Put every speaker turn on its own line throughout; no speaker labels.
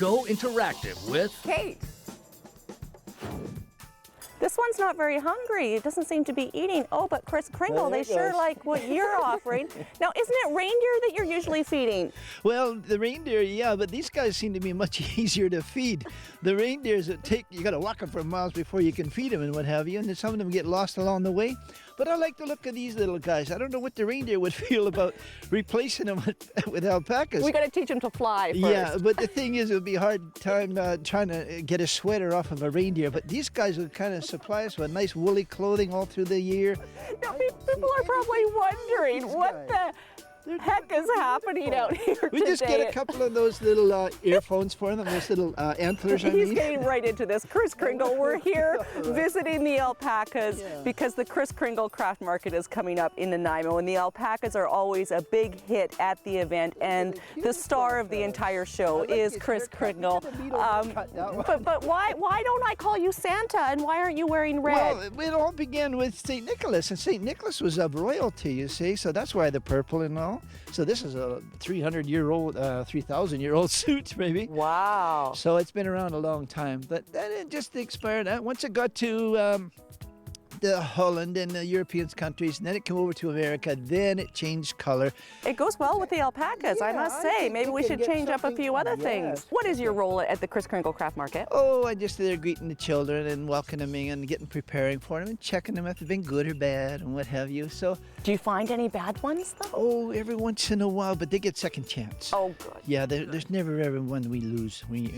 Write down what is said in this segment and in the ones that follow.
Go interactive with
Kate. This one's not very hungry. It doesn't seem to be eating. Oh, but Kris Kringle, they sure like what you're offering. Now, isn't it reindeer that you're usually feeding?
Well, the reindeer, yeah, but these guys seem to be much easier to feed. The reindeers that you got to walk them for miles before you can feed them and what have you, and then some of them get lost along the way. But I like the look of these little guys. I don't know what the reindeer would feel about replacing them with alpacas.
We got to teach them to fly first.
Yeah, but the thing is, it would be a hard time trying to get a sweater off of a reindeer. But these guys would kind of supply us with nice woolly clothing all through the year.
Now, people are probably wondering what the heck is happening out here today.
We just get a couple of those little earphones for them, those little antlers.
He's getting right into this. Kris Kringle, we're here visiting the alpacas because the Kris Kringle Craft Market is coming up in Nanaimo, and the alpacas are always a big hit at the event, and the star of the entire show is Kris Kringle. But why don't I call you Santa, and why aren't you wearing red?
Well, it all began with St. Nicholas, and St. Nicholas was of royalty, you see, so that's why the purple and all. So this is a 300-year-old, 3,000-year-old suit, maybe.
Wow.
So it's been around a long time. But then it just expired. Once it got to the Holland and the European countries, and then it came over to America, then it changed color.
It goes well with the alpacas, I must say. Maybe we should change up a few other things. What is your role at the Kris Kringle Craft Market?
Oh, I just there greeting the children and welcoming them and preparing for them and checking them if they've been good or bad and what have you. So,
do you find any bad ones, though?
Oh, every once in a while, but they get second chance.
Oh, good.
Yeah, there's never ever one we lose. We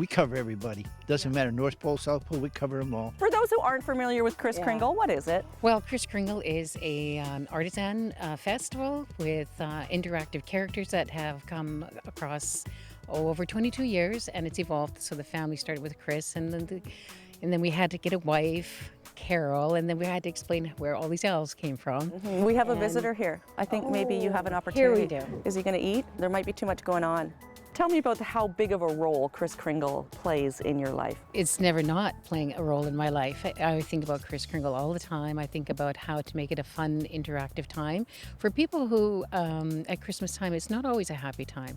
cover everybody. Doesn't matter, North Pole, South Pole, we cover them all.
For those who aren't familiar with Kris Kringle, what is it?
Well, Kris Kringle is an artisan festival with interactive characters that have come across over 22 years, and it's evolved. So the family started with Kris, and then we had to get a wife, Carol, and then we had to explain where all these elves came from.
Mm-hmm. We have a visitor here. I think maybe you have an opportunity.
Here we do.
Is he going to eat? There might be too much going on. Tell me about how big of a role Kris Kringle plays in your life.
It's never not playing a role in my life. I think about Kris Kringle all the time. I think about how to make it a fun, interactive time. For people who, at Christmas time, it's not always a happy time.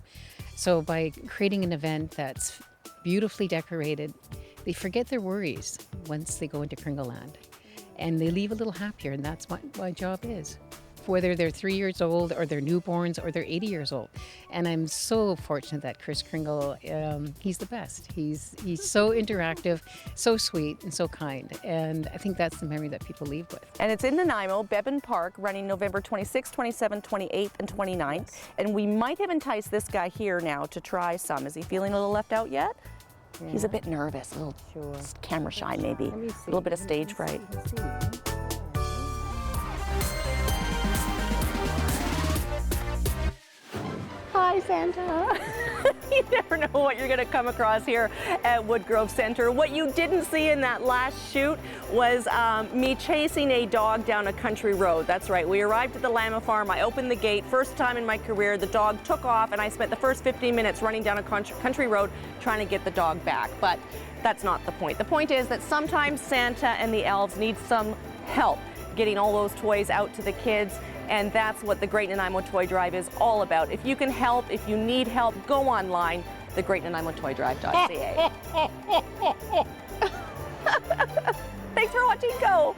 So by creating an event that's beautifully decorated, they forget their worries once they go into Kringleland. And they leave a little happier, and that's what my job is. Whether they're 3 years old or they're newborns or they're 80 years old. And I'm so fortunate that Kris Kringle, he's the best. He's so interactive, so sweet, and so kind. And I think that's the memory that people leave with.
And it's in Nanaimo, Bevan Park, running November 26th, 27th, 28th, and 29th. And we might have enticed this guy here now to try some. Is he feeling a little left out yet? Yeah. He's a bit nervous, a little camera shy maybe, a little bit of stage fright. Hi, Santa. You never know what you're going to come across here at Woodgrove Center. What you didn't see in that last shoot was me chasing a dog down a country road. That's right. We arrived at the llama farm. I opened the gate. First time in my career, the dog took off, and I spent the first 15 minutes running down a country road trying to get the dog back. But that's not the point. The point is that sometimes Santa and the elves need some help getting all those toys out to the kids. And that's what the Great Nanaimo Toy Drive is all about. If you can help, if you need help, go online, thegreatnanaimotoydrive.ca. Thanks for watching Go!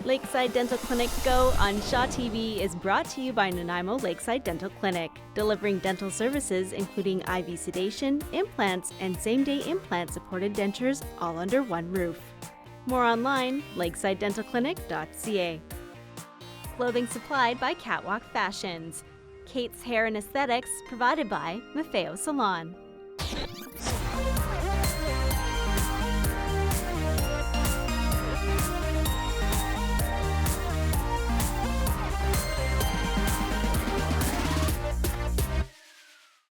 Lakeside Dental Clinic Go on Shaw TV is brought to you by Nanaimo Lakeside Dental Clinic, delivering dental services including IV sedation, implants, and same-day implant-supported dentures all under one roof. More online, lakesidedentalclinic.ca. Clothing supplied by Catwalk Fashions. Kate's Hair and Aesthetics provided by Maffeo Salon.